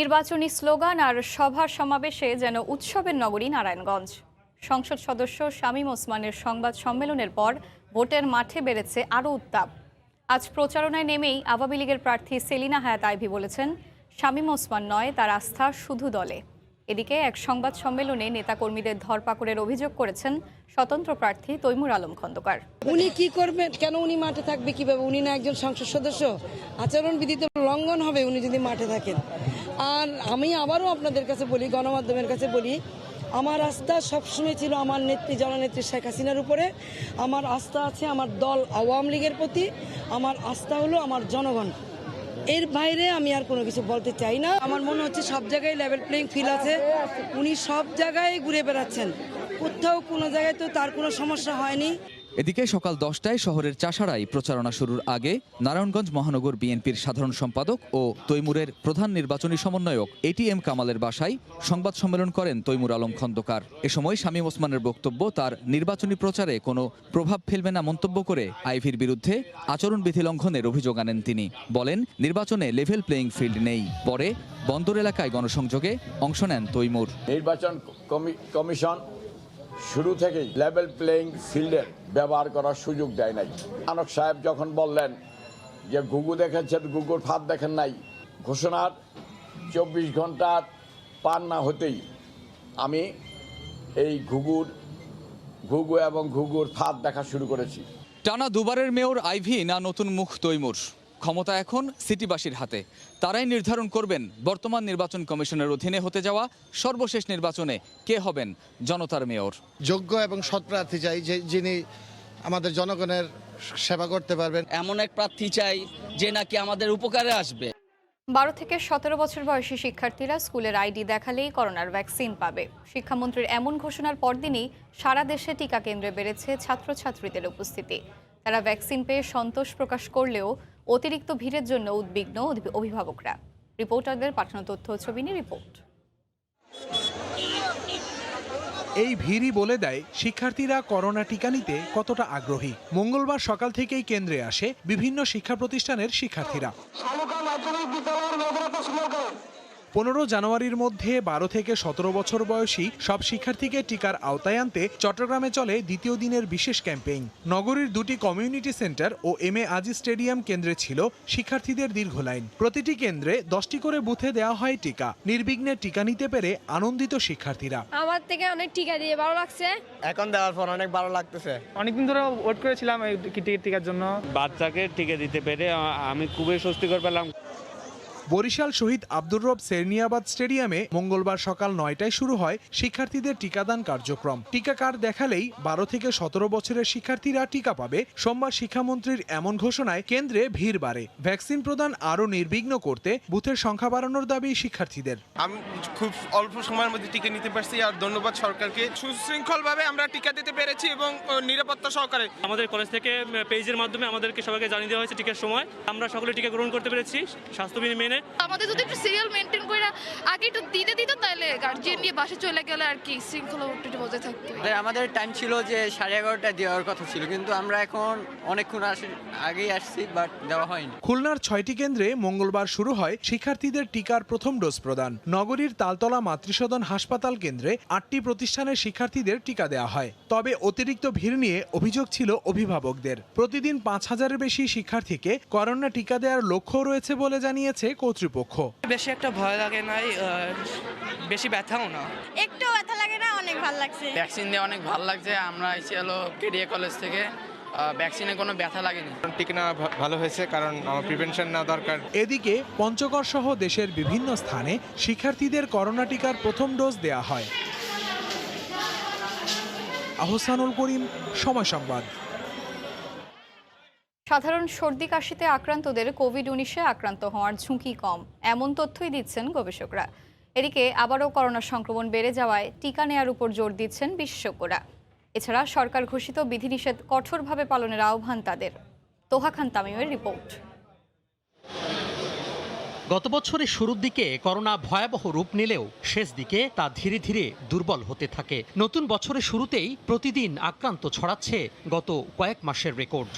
নির্বাচনী স্লোগান আর সভা সমাবেশে যেন উৎসবের নগরী নারায়ণগঞ্জ। সংসদ সদস্য শামীম ওসমানের সংবাদ সম্মেলনের পর ভোটের মাঠে বেড়েছে আরও উত্তাপ। আজ প্রচারণায় নেমেই আওয়ামী লীগের প্রার্থী সেলিনা হায়াত আইভী বলেছেন, শামীম ওসমান নয়, তার আস্থা শুধু দলে। এদিকে এক সংবাদ সম্মেলনে নেতাকর্মীদের ধরপাকড়ের অভিযোগ করেছেন স্বতন্ত্র প্রার্থী তৈমুর আলম খন্দকার। উনি কি করবেন, কেন উনি মাঠে থাকবে, কিভাবে? উনি না একজন সংসদ সদস্য? আচরণবিধি তো লঙ্ঘন হবে উনি যদি মাঠে থাকেন। আর আমি আবারও আপনাদের কাছে বলি, গণমাধ্যমের কাছে বলি, আমার আস্থা সবসময় ছিল আমার নেত্রী জননেত্রী শেখ হাসিনার উপরে। আমার আস্থা আছে আমার দল আওয়ামী লীগের প্রতি। আমার আস্থা হলো আমার জনগণ। এর বাইরে আমি আর কোনো কিছু বলতে চাই না। আমার মনে হচ্ছে সব জায়গায় লেভেল প্লেইং ফিল্ড আছে। উনি সব জায়গায় ঘুরে বেড়াচ্ছেন, কোথাও কোনো জায়গায় তো তার কোনো সমস্যা হয়নি। এদিকে সকাল 10টায় শহরের চাষাড়ায় প্রচারণা শুরুর আগে নারায়ণগঞ্জ মহানগর বিএনপির সাধারণ সম্পাদক ও তৈমুরের প্রধান নির্বাচনী সমন্বয়ক এটিএম কামালের বাসায় সংবাদ সম্মেলন করেন তৈমুর আলম খন্দকার। এ সময় শামীম ওসমানের বক্তব্য তার নির্বাচনী প্রচারে কোনো প্রভাব ফেলবে না মন্তব্য করে আইভীর বিরুদ্ধে আচরণবিধি লঙ্ঘনের অভিযোগ আনেন তিনি। বলেন, নির্বাচনে লেভেল প্লেইং ফিল্ড নেই। পরে বন্দর এলাকায় গণসংযোগে অংশ নেন তৈমুর। নির্বাচন কমিশন শুরু থেকেই লেভেল প্লেইং ফিল্ডের ব্যবহার করার সুযোগ দেয় নাই। আনক সাহেব যখন বললেন যে ঘুঘু দেখেছেন, ঘুঘুর ফাঁদ দেখেন নাই, ঘোষণার 24 ঘন্টা পার না হতেই আমি এই ঘুঘু এবং ঘুঘুর ফাঁদ দেখা শুরু করেছি। টানা দুবারের মেয়র আইভী না নতুন মুখ তৈমুর? ক্ষমতা এখন সিটিবাসীর হাতে। তারাই নির্ধারণ করবেন বর্তমান নির্বাচন কমিশনের অধীনে হতে যাওয়া সর্বশেষ নির্বাচনে কে হবেন জনতার মেয়র। যোগ্য এবং সৎ প্রার্থী চাই, যিনি আমাদের জনগণের সেবা করতে পারবেন। এমন এক প্রার্থী চাই যে নাকি আমাদের উপকারে আসবে। 12 থেকে 17 বছর বয়সী শিক্ষার্থীরা স্কুলের আইডি দেখালেই করোনার ভ্যাকসিন পাবে। শিক্ষামন্ত্রীর এমন ঘোষণার পরদিনই সারা দেশে টিকা কেন্দ্রে বেড়েছে ছাত্রছাত্রীদের উপস্থিতি। তারা ভ্যাকসিন পেয়ে সন্তোষ প্রকাশ করলেও অতিরিক্ত ভিড়ের জন্য উদ্বিগ্ন অভিভাবকরা। রিপোর্টারদের পাঠানো তথ্য ছবি নিয়ে রিপোর্ট। এই ভিড়ই বলে দেয় শিক্ষার্থীরা করোনা টিকা নিতে কতটা আগ্রহী। মঙ্গলবার সকাল থেকেই কেন্দ্রে আসে বিভিন্ন শিক্ষা প্রতিষ্ঠানের শিক্ষার্থীরা। 15 জানুয়ারির মধ্যে 12 থেকে 17 বছর বয়সী সব শিক্ষার্থীকে টিকার আওতায় আনতে চট্টগ্রামে চলে দ্বিতীয় দিনের বিশেষ ক্যাম্পেইন। নগরীর 2টি community centre O M A আজি স্টেডিয়াম কেন্দ্রে ছিল শিক্ষার্থীদের দীর্ঘ লাইন। প্রতিটি কেন্দ্রে 10টি করে বুথে দেওয়া হয় টিকা। নির্বিঘ্নে টিকা নিতে পেরে আনন্দিত শিক্ষার্থীরা। আমার থেকে অনেক টিকা দিয়ে ভালো লাগছে। এখন দেওয়ার পর অনেক ভালো লাগতেছে। অনেকদিন ধরে ওয়েট করেছিলাম এই টিকার জন্য। বাচ্চাকে টিকা দিতে পেরে আমি খুবই স্বস্তিকর পেলাম। বরিশাল শহীদ আব্দুর রব সেরনিয়াবাদ স্টেডিয়ামে মঙ্গলবার সকাল 9টায় শুরু হয় শিক্ষার্থীদের টিকাদান কার্যক্রম। টিকা কার্ড দেখালেই 12 থেকে 17 বছরের শিক্ষার্থীরা টিকা পাবে। সোমবার শিক্ষামন্ত্রীর এমন ঘোষণায় কেন্দ্রে ভিড় বাড়ে। ভ্যাকসিন প্রদান আরও নির্বিঘ্ন করতে বুথের সংখ্যা বাড়ানোর দাবি শিক্ষার্থীদের। আমি খুব অল্প সময়ের মধ্যে টিকা নিতে পারছি, আর ধন্যবাদ সরকারকে। সুশৃঙ্খলভাবে আমরা টিকা দিতে পেরেছি এবং নিরাপত্তা সহকারে। আমাদের কলেজ থেকে পেজের মাধ্যমে আমাদেরকে সবাইকে জানিয়ে দেওয়া হয়েছে টিকার সময়। আমরা সকলে টিকা গ্রহণ করতে পেরেছি স্বাস্থ্যবিধি মেনে। আমাদের যদি একটু সিরিয়াল মেনটেন করে আগে একটু দিতে তাহলে গার্জিয়ান নিয়ে বাসে চলে গেলে আর কি শৃঙ্খলা একটু বজায় থাকতো। আমাদের টাইম ছিল যে 11:30 দেওয়ার কথা ছিল, কিন্তু আমরা এখন অনেকক্ষণ আগেই আসছি, বাট দেওয়া হয়নি। খুলনার 6টি কেন্দ্রে মঙ্গলবার শুরু হয় শিক্ষার্থীদের টিকার প্রথম ডোজ প্রদান। নগরীর তালতলা মাতৃসদন হাসপাতাল কেন্দ্রে 8টি প্রতিষ্ঠানের শিক্ষার্থীদের টিকা দেওয়া হয়। তবে অতিরিক্ত ভিড় নিয়ে অভিযোগ ছিল অভিভাবকদের। প্রতিদিন 5000-এর বেশি শিক্ষার্থীকে করোনা টিকা দেওয়ার লক্ষ্য রয়েছে বলে জানিয়েছে কর্তৃপক্ষ। বেশি একটা ভয় লাগে নাই, বেশি ব্যথাও না। একটু ব্যথা লাগে না, অনেক ভালো লাগছে। ভ্যাকসিন দিয়ে অনেক ভালো লাগছে। আমরা এসে হলো কেডিএ কলেজ থেকে, ভ্যাকসিনে কোনো ব্যথা লাগেনি। টিকা নেওয়া ভালো হয়েছে, কারণ আমার প্রিভেনশন নেওয়া দরকার। এদিকে পঞ্চগড় সহ দেশের বিভিন্ন স্থানে শিক্ষার্থীদের করোনা টিকার প্রথম ডোজ দেয়া হয়। আহসানুল করিম, সময় সংবাদ। সাধারণ সর্দি কাশিতে আক্রান্তদের কোভিড-19 আক্রান্ত হওয়ার ঝুঁকি কম, এমন তথ্যই দিচ্ছেন গবেষকরা। এদিকে আবারও করোনা সংক্রমণ বেড়ে যাওয়ায় টিকা নেয়ার উপর জোর দিচ্ছেন বিশেষজ্ঞরা। এছাড়া সরকার ঘোষিত বিধিনিষেধ কঠোরভাবে পালনের আহ্বান তাদের। তোহা খান তামিমের রিপোর্ট। গত বছরের শুরুর দিকে করোনা ভয়াবহ রূপ নিলেও শেষ দিকে তা ধীরে ধীরে দুর্বল হতে থাকে। নতুন বছরের শুরুতেই প্রতিদিন আক্রান্ত ছড়াচ্ছে গত কয়েক মাসের রেকর্ড।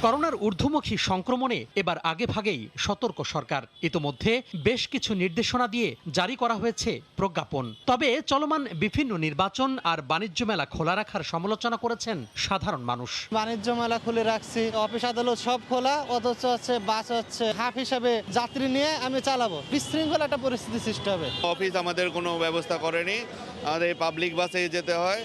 করোনার ঊর্ধ্বমুখী সংক্রমণে এবার আগেভাগেই সতর্ক সরকার। ইতোমধ্যে বেশ কিছু নির্দেশনা দিয়ে জারি করা হয়েছে প্রজ্ঞাপন। তবে চলমান বিভিন্ন নির্বাচন আর বাণিজ্য মেলা খোলা রাখার সমালোচনা করেছেন সাধারণ মানুষ। বাণিজ্য মেলা খুলে রাখছি, অফিস আদালত সব খোলা, অথচ বাস হাফ হিসাবে যাত্রী নিয়ে আমি চালাবো, বিশৃঙ্খল একটা পরিস্থিতি সৃষ্টি হবে। অফিস আমাদের কোনো ব্যবস্থা করেনি, আমাদের পাবলিক বাসে যেতে হয়।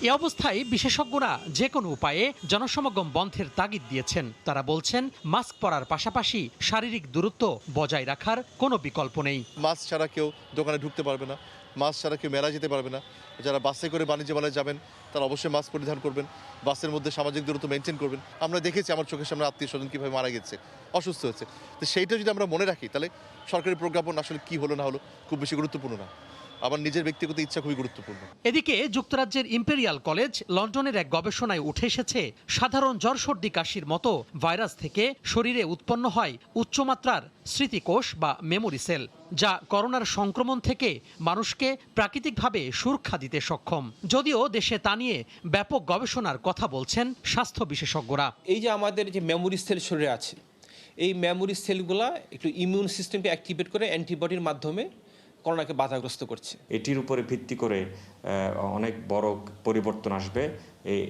এ অবস্থায় বিশেষজ্ঞরা যে কোনো উপায়ে জনসমাগম বন্ধের তাগিদ দিয়েছেন। তারা বলছেন, মাস্ক পরার পাশাপাশি শারীরিক দূরত্ব বজায় রাখার কোনো বিকল্প নেই। মাস্ক ছাড়া কেউ দোকানে ঢুকতে পারবে না, মাস্ক ছাড়া কেউ মেলা যেতে পারবে না। যারা বাসে করে বাণিজ্য মেলায় যাবেন তারা অবশ্যই মাস্ক পরিধান করবেন, বাসের মধ্যে সামাজিক দূরত্ব মেনটেন করবেন। আমরা দেখেছি আমার চোখের সামনে আত্মীয় স্বজন কীভাবে মারা গেছে, অসুস্থ হয়েছে। তো সেইটা যদি আমরা মনে রাখি তাহলে সরকারি প্রজ্ঞাপন আসলে কি হলো না হলো খুব বেশি গুরুত্বপূর্ণ না, আমার নিজের ব্যক্তিগত ইচ্ছা খুবই গুরুত্বপূর্ণ। এদিকে যুক্তরাজ্যের ইম্পেরিয়াল কলেজ লন্ডনের এক গবেষণায় উঠে এসেছে, সাধারণ জ্বর সর্দি কাশির মতো ভাইরাস থেকে শরীরে উৎপন্ন হয় উচ্চমাত্রার স্মৃতিকোষ বা মেমোরি সেল, যা করোনার সংক্রমণ থেকে মানুষকে প্রাকৃতিকভাবে সুরক্ষা দিতে সক্ষম। যদিও দেশে তা নিয়ে ব্যাপক গবেষণার কথা বলছেন স্বাস্থ্য বিশেষজ্ঞরা। এই যে আমাদের যে মেমোরি সেল শরীরে আছে, এই মেমোরি সেলগুলা একটু ইমিউন সিস্টেমকে অ্যাক্টিভেট করে অ্যান্টিবডির মাধ্যমে করোনাকে বাধাগ্রস্ত করছে। এটির উপরে ভিত্তি করে অনেক বড় পরিবর্তন আসবে,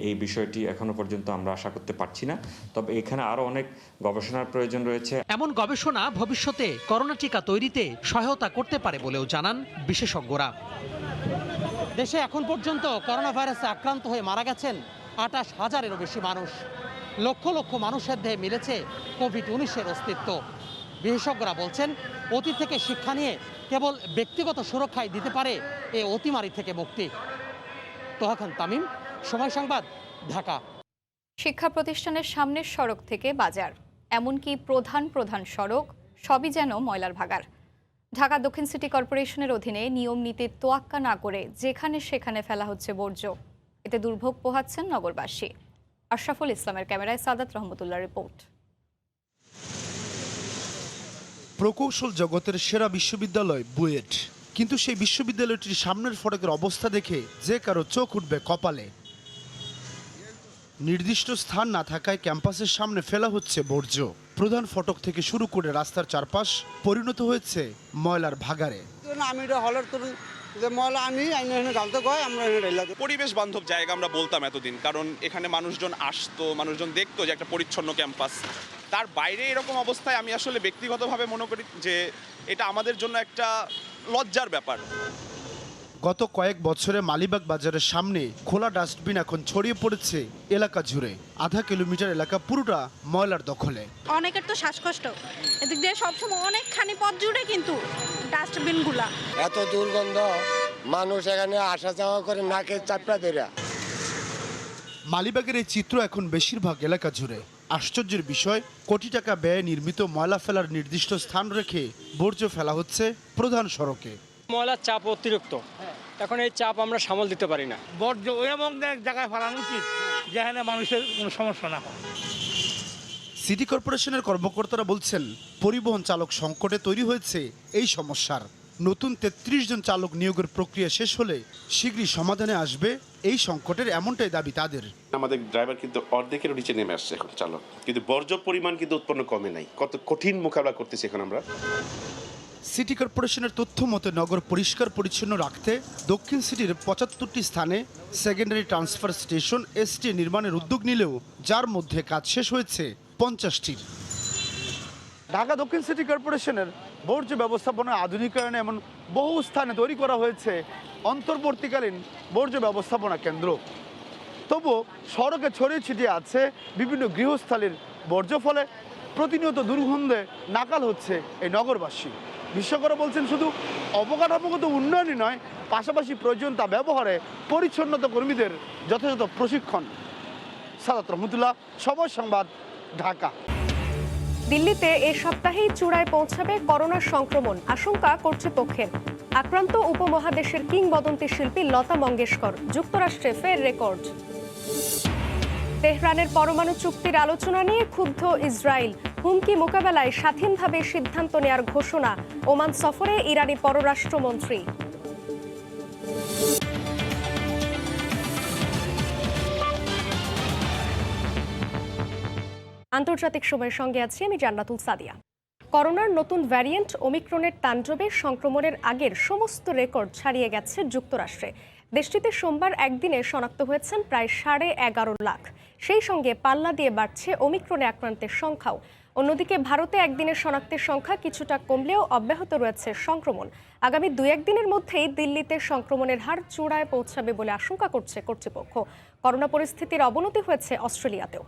এই বিষয়টি এখনো পর্যন্ত আমরা আশা করতে পারছি না। তবে এখানে আরো অনেক গবেষণার প্রয়োজন রয়েছে। এমন গবেষণা ভবিষ্যতে করোনা টিকা তৈরিতে সহায়তা করতে পারে বলেও জানান বিশেষজ্ঞরা। দেশে এখন পর্যন্ত করোনা ভাইরাসে আক্রান্ত হয়ে মারা গেছেন 28,000-এরও বেশি মানুষ। লক্ষ লক্ষ মানুষের দেহে মিলেছে কোভিড-19-এর অস্তিত্ব। বিশেষজ্ঞরা বলছেন, অতীত থেকে শিক্ষা নিয়ে কেবল ব্যক্তিগত সুরক্ষায় দিতে পারে এই অতিমারি থেকে মুক্তি। তোহা খান তামিম, সময় সংবাদ, ঢাকা। শিক্ষা প্রতিষ্ঠানের সামনের সড়ক থেকে বাজার, এমনকি প্রধান প্রধান সড়ক সবই যেন ময়লার ভাগাড়। ঢাকা দক্ষিণ সিটি কর্পোরেশনের অধীনে নিয়ম নীতির তোয়াক্কা না করে যেখানে সেখানে ফেলা হচ্ছে বর্জ্য। এতে দুর্ভোগ পোহাচ্ছেন নগরবাসী। আশরাফুল ইসলামের ক্যামেরায় সাদাত রহমতুল্লাহ রিপোর্ট। প্রকৌশল জগতের সেরা বিশ্ববিদ্যালয় বুয়েট, কিন্তু সেই বিশ্ববিদ্যালয়টির সামনের ফটকের অবস্থা দেখে যে কারো চোখ উঠবে কপালে। নির্দিষ্ট স্থান না থাকায় ক্যাম্পাসের সামনে ফেলা হচ্ছে বর্জ্য। প্রধান ফটক থেকে শুরু করে রাস্তার চারপাশ পরিণত হয়েছে ময়লার ভাগাড়ে। পরিবেশ বান্ধব জায়গা আমরা বলতাম এতদিন, কারণ এখানে মানুষজন আসতো, মানুষজন দেখতো যে একটা পরিচ্ছন্ন ক্যাম্পাস। তার বাইরে এরকম অবস্থায় আমি আসলে ব্যক্তিগতভাবে মনে করি যে এটা আমাদের জন্য একটা লজ্জার ব্যাপার। গত কয়েক বছরে মালিবাগ বাজারের সামনে খোলা ডাস্টবিন এখন ছড়িয়ে পড়েছে এলাকা জুড়ে। আধা কিলোমিটার এলাকা পুরোটা ময়লার দখলে। অনেকের তো শ্বাসকষ্ট, এদিক দিয়ে সবসময় অনেকখানি পথ জুড়ে কিন্তু ডাস্টবিনগুলা। এত দুর্গন্ধ, মানুষ এখানে আসা যাওয়া করে নাকে চাপড়া ধরে। মালিবাগের এই চিত্র এখন বেশিরভাগ এলাকা জুড়ে। আশ্চর্যের বিষয়, কোটি টাকা ব্যয়ে নির্মিত ময়লা ফেলার নির্দিষ্ট স্থান রেখে বর্জ্য ফেলা হচ্ছে প্রধান সড়কে। ময়লার চাপ অতিরিক্ত, এখন এই চাপ আমরা সামাল দিতে পারি না। বর্জ্য এমন এক জায়গায় ফেলানো উচিত যেখানে মানুষের কোনো সমস্যা না হয়। সিটি কর্পোরেশনের কর্মকর্তারা বলছেন, পরিবহন চালক সংকটে তৈরি হয়েছে এই সমস্যার। নতুন 33 জন চালক নিয়োগের প্রক্রিয়া শেষ হলে শীঘ্রই সমাধানে আসবে এই সংকটের, এমনটাই দাবি তাদের। আমাদের ড্রাইভার কিন্তু অর্ধেকের নিচে নেমে আসছে এখন চালক, কিন্তু বর্জ্য পরিমাণ কিন্তু উৎপন্ন কমে নাই। কত কঠিন মোকাবিলা করতেছি এখন আমরা। সিটি কর্পোরেশনের তথ্য মতে নগর পরিষ্কার পরিচ্ছন্ন রাখতে দক্ষিণ সিটির 75টি স্থানে সেকেন্ডারি ট্রান্সফার স্টেশন এসটি নির্মাণের উদ্যোগ নিলেও যার মধ্যে কাজ শেষ হয়েছে 50টির। ঢাকা দক্ষিণ সিটি কর্পোরেশনের বর্জ্য ব্যবস্থাপনা আধুনিকায়নে এমন বহু স্থানে তৈরি করা হয়েছে অন্তর্বর্তীকালীন বর্জ্য ব্যবস্থাপনা কেন্দ্র। তবু সড়কে ছড়িয়ে ছিটিয়ে আছে বিভিন্ন গৃহস্থালির বর্জ্য, ফলে প্রতিনিয়ত দুর্গন্ধে নাকাল হচ্ছে এই নগরবাসী। বিশেষজ্ঞরা বলছেন, শুধু অবকাঠামোগত উন্নয়নই নয়, পাশাপাশি প্রয়োজন তা ব্যবহারে পরিচ্ছন্নতা কর্মীদের যথাযথ প্রশিক্ষণ। সাদাত রহমতুল্লাহ, সময় সংবাদ, ঢাকা। দিল্লিতে এ সপ্তাহেই চূড়ায় পৌঁছাবে করোনার সংক্রমণ, আশঙ্কা কর্তৃপক্ষের। আক্রান্ত উপমহাদেশের কিংবদন্তি শিল্পী লতা মঙ্গেশকর, যুক্তরাষ্ট্রে ফের রেকর্ড। তেহরানের পরমাণু চুক্তির আলোচনা নিয়ে ক্ষুব্ধ ইসরায়েল, হুমকি মোকাবেলায় স্বাধীনভাবে সিদ্ধান্ত নেয়ার ঘোষণা। ওমান সফরে ইরানি পররাষ্ট্রমন্ত্রী। আন্তর্জাতিক সময়ের সঙ্গে আছি আমি জান্নাতুল সাদিয়া। করোনার নতুন ভ্যারিয়েন্ট ওমিক্রনের তাণ্ডবে সংক্রমণের আগের সমস্ত রেকর্ড ছাড়িয়ে গেছে যুক্তরাষ্ট্রে। দেশটিতে সোমবার একদিনে শনাক্ত হয়েছেন প্রায় 11.5 লাখ। সেই সঙ্গে পাল্লা দিয়ে বাড়ছে ওমিক্রনে আক্রান্তের সংখ্যাও। অন্যদিকে ভারতে একদিনের শনাক্তের সংখ্যা কিছুটা কমলেও অব্যাহত রয়েছে সংক্রমণ। আগামী 2-1 দিনের মধ্যেই দিল্লিতে সংক্রমণের হার চূড়ায় পৌঁছাবে বলে আশঙ্কা করছে কর্তৃপক্ষ। করোনা পরিস্থিতির অবনতি হয়েছে অস্ট্রেলিয়াতেও।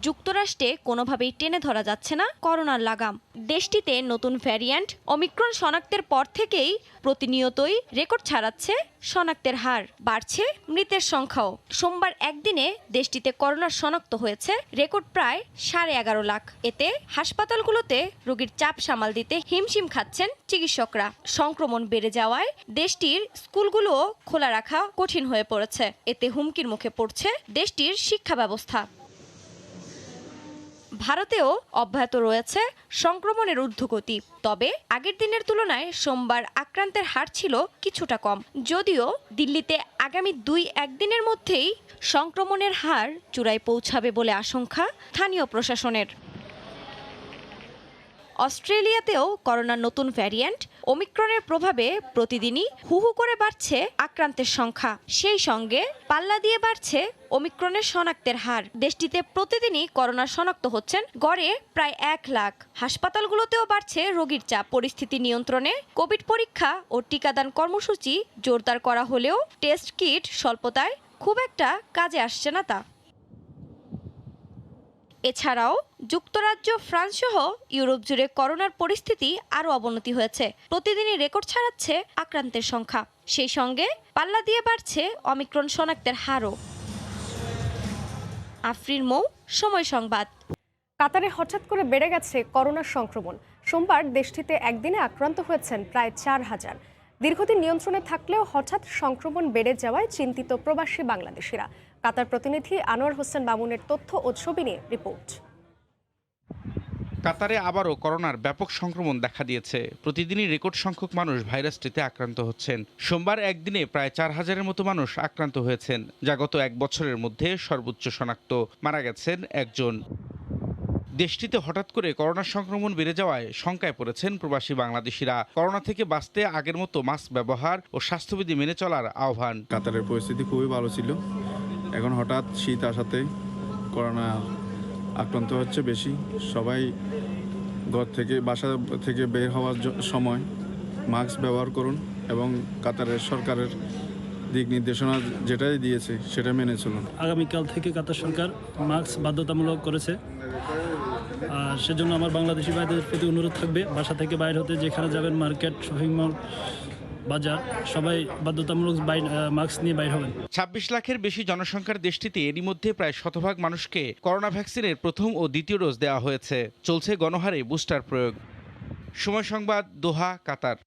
যুক্তরাষ্ট্রে কোনোভাবেই টেনে ধরা যাচ্ছে না করোনার লাগাম। দেশটিতে নতুন ভ্যারিয়েন্ট ওমিক্রন শনাক্তের পর থেকেই প্রতিনিয়তই রেকর্ড ছাড়াচ্ছে শনাক্তের হার, বাড়ছে মৃতের সংখ্যাও। সোমবার একদিনে দেশটিতে করোনার শনাক্ত হয়েছে রেকর্ড প্রায় 11.5 লাখ। এতে হাসপাতালগুলোতে রোগীর চাপ সামাল দিতে হিমশিম খাচ্ছেন চিকিৎসকরা। সংক্রমণ বেড়ে যাওয়ায় দেশটির স্কুলগুলোও খোলা রাখা কঠিন হয়ে পড়েছে। এতে হুমকির মুখে পড়ছে দেশটির শিক্ষা ব্যবস্থা। ভারতেও অব্যাহত রয়েছে সংক্রমণের ঊর্ধ্বগতি। তবে আগের দিনের তুলনায় সোমবার আক্রান্তের হার ছিল কিছুটা কম। যদিও দিল্লিতে আগামী 2-1 দিনের মধ্যেই সংক্রমণের হার চূড়ায় পৌঁছাবে বলে আশঙ্কা স্থানীয় প্রশাসনের। অস্ট্রেলিয়াতেও করোনার নতুন ভ্যারিয়েন্ট ওমিক্রনের প্রভাবে প্রতিদিনই হু হু করে বাড়ছে আক্রান্তের সংখ্যা। সেই সঙ্গে পাল্লা দিয়ে বাড়ছে ওমিক্রনের শনাক্তের হার। দেশটিতে প্রতিদিনই করোনা শনাক্ত হচ্ছেন গড়ে প্রায় 1 লাখ। হাসপাতালগুলোতেও বাড়ছে রোগীর চাপ। পরিস্থিতি নিয়ন্ত্রণে কোভিড পরীক্ষা ও টিকাদান কর্মসূচি জোরদার করা হলেও টেস্ট কিট স্বল্পতায় খুব একটা কাজে আসছে না তা। এছাড়াও যুক্তরাজ্য, ফ্রান্স সহ ইউরোপ জুড়ে করোনার পরিস্থিতি আরও অবনতি হয়েছে। প্রতিদিনই রেকর্ড ছাড়াচ্ছে আক্রান্তের সংখ্যা। সেই সঙ্গে পাল্লা দিয়ে বাড়ছে অমিক্রন শনাক্তের হারও। আফরিন মৌ, সময় সংবাদ। কাতারে হঠাৎ করে বেড়ে গেছে করোনার সংক্রমণ। সোমবার দেশটিতে একদিনে আক্রান্ত হয়েছেন প্রায় 4000। দীর্ঘদিন নিয়ন্ত্রণে থাকলেও হঠাৎ সংক্রমণ বেড়ে যাওয়ায় চিন্তিত প্রবাসী বাংলাদেশিরা। কাতার প্রতিনিধি আনোয়ার হোসেন মামুনের তথ্য ও ছবি নিয়ে রিপোর্ট। কাতারে আবারও করোনার ব্যাপক সংক্রমণ দেখা দিয়েছে। প্রতিদিনই রেকর্ড সংখ্যক মানুষ ভাইরাসটিতে আক্রান্ত হচ্ছেন। সোমবার একদিনে প্রায় 4000-এর মতো মানুষ আক্রান্ত হয়েছেন, যা গত 1 বছরের মধ্যে সর্বোচ্চ শনাক্ত। মারা গেছেন 1 জন। দেশটিতে হঠাৎ করে করোনা সংক্রমণ বেড়ে যাওয়ায় শঙ্কায় পড়েছেন প্রবাসী বাংলাদেশিরা। করোনা থেকে বাঁচতে আগের মতো মাস্ক ব্যবহার ও স্বাস্থ্যবিধি মেনে চলার আহ্বান। কাতারের পরিস্থিতি খুবই ভালো ছিল, এখন হঠাৎ শীত আসাতে করোনা আক্রান্ত হচ্ছে বেশি। সবাই ঘর থেকে, বাসা থেকে বের হওয়ার সময় মাস্ক ব্যবহার করুন এবং কাতারের সরকারের দিক নির্দেশনা যেটাই দিয়েছে সেটা মেনে চলুন। আগামীকাল থেকে কাতার সরকার মাস্ক বাধ্যতামূলক করেছে। আর সেজন্য আমার বাংলাদেশি ভাইদের প্রতি অনুরোধ থাকবে, বাসা থেকে বাইরে হতে যেখানে যাবেন, মার্কেট, শপিং মল, বাজার, সবাই বাধ্যতামূলক মাস্ক নিয়ে বাইর হবেন। 26 লাখের বেশি জনসংখ্যার দেশটিতে এরই মধ্যে প্রায় 100% মানুষকে করোনা ভ্যাকসিনের প্রথম ও দ্বিতীয় ডোজ দেওয়া হয়েছে। চলছে গণহারে বুস্টার প্রয়োগ। সময় সংবাদ, দোহা, কাতার।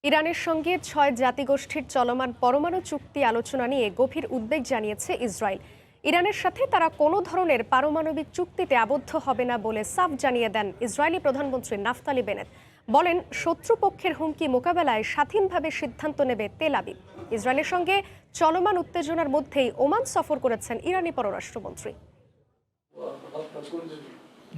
ইরানের সঙ্গে 6 জাতিগোষ্ঠীর চলমান পরমাণু চুক্তি আলোচনা নিয়ে গভীর উদ্বেগ জানিয়েছে ইসরায়েল। ইরানের সাথে তারা কোনো ধরনের পারমাণবিক চুক্তিতে আবদ্ধ হবে না বলে সাফ জানিয়ে দেন ইসরায়েলি প্রধানমন্ত্রী নাফতালি বেনেট। বলেন, শত্রুপক্ষের হুমকি মোকাবেলায় স্বাধীনভাবে সিদ্ধান্ত নেবে তেল আবিব। ইসরায়েলের সঙ্গে চলমান উত্তেজনার মধ্যেই ওমান সফর করেছেন ইরানি পররাষ্ট্রমন্ত্রী।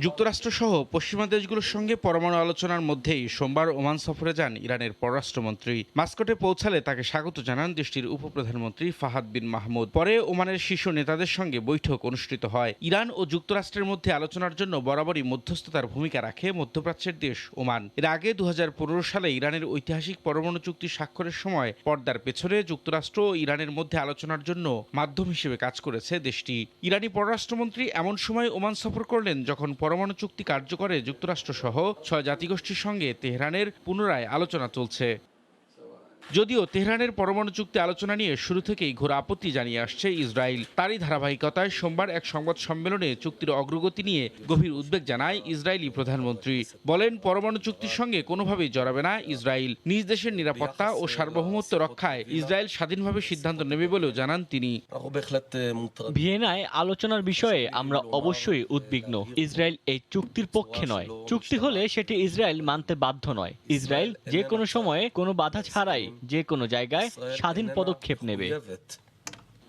যুক্তরাষ্ট্রসহ পশ্চিমা দেশগুলোর সঙ্গে পরমাণু আলোচনার মধ্যেই সোমবার ওমান সফরে যান ইরানের পররাষ্ট্রমন্ত্রী। মাস্কটে পৌঁছালে তাকে স্বাগত জানান দেশটির উপপ্রধানমন্ত্রী ফাহাদ বিন মাহমুদ। পরে ওমানের শীর্ষ নেতাদের সঙ্গে বৈঠক অনুষ্ঠিত হয়। ইরান ও যুক্তরাষ্ট্রের মধ্যে আলোচনার জন্য বরাবরই মধ্যস্থতার ভূমিকা রাখে মধ্যপ্রাচ্যের দেশ ওমান। এর আগে 2015 সালে ইরানের ঐতিহাসিক পরমাণু চুক্তি স্বাক্ষরের সময় পর্দার পেছনে যুক্তরাষ্ট্র ও ইরানের মধ্যে আলোচনার জন্য মাধ্যম হিসেবে কাজ করেছে দেশটি। ইরানি পররাষ্ট্রমন্ত্রী এমন সময় ওমান সফর করলেন যখন পরমাণু চুক্তি কার্যকরে যুক্তরাষ্ট্রসহ 6 জাতিগোষ্ঠীর সঙ্গে তেহরানের পুনরায় আলোচনা চলছে। যদিও তেহরানের পরমাণু চুক্তি আলোচনা নিয়ে শুরু থেকেই ঘোর আপত্তি জানিয়ে আসছে ইসরায়েল। তারই ধারাবাহিকতায় সোমবার এক সংবাদ সম্মেলনে চুক্তির অগ্রগতি নিয়ে গভীর উদ্বেগ জানায় ইসরায়েলি প্রধানমন্ত্রী। বলেন, পরমাণু চুক্তির সঙ্গে কোনোভাবেই জড়াবে না ইসরায়েল। নিজ দেশের নিরাপত্তা ও সার্বভৌমত্ব রক্ষায় ইসরায়েল স্বাধীনভাবে সিদ্ধান্ত নেবে বলেও জানান তিনি। ভিয়েনায় আলোচনার বিষয়ে আমরা অবশ্যই উদ্বিগ্ন। ইসরায়েল এই চুক্তির পক্ষে নয়। চুক্তি হলে সেটি ইসরায়েল মানতে বাধ্য নয়। ইসরায়েল যে কোনো সময়ে কোনো বাধা ছাড়াই যে কোনো জায়গায় স্বাধীন পদক্ষেপ নেবে।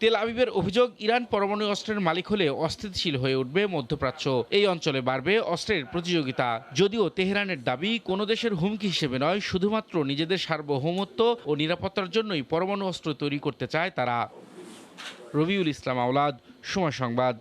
তেল আবিবের অভিযোগ, ইরান পরমাণু অস্ত্রের মালিক হলে অস্থিতিশীল হয়ে উঠবে মধ্যপ্রাচ্য। এই অঞ্চলে বাড়বে অস্ত্রের প্রতিযোগিতা। যদিও তেহরানের দাবি, কোনো দেশের হুমকি হিসেবে নয়, শুধুমাত্র নিজেদের সার্বভৌমত্ব ও নিরাপত্তার জন্যই পরমাণু অস্ত্র তৈরি করতে চায় তারা। রবিউল ইসলাম আওলাদ, সময় সংবাদ।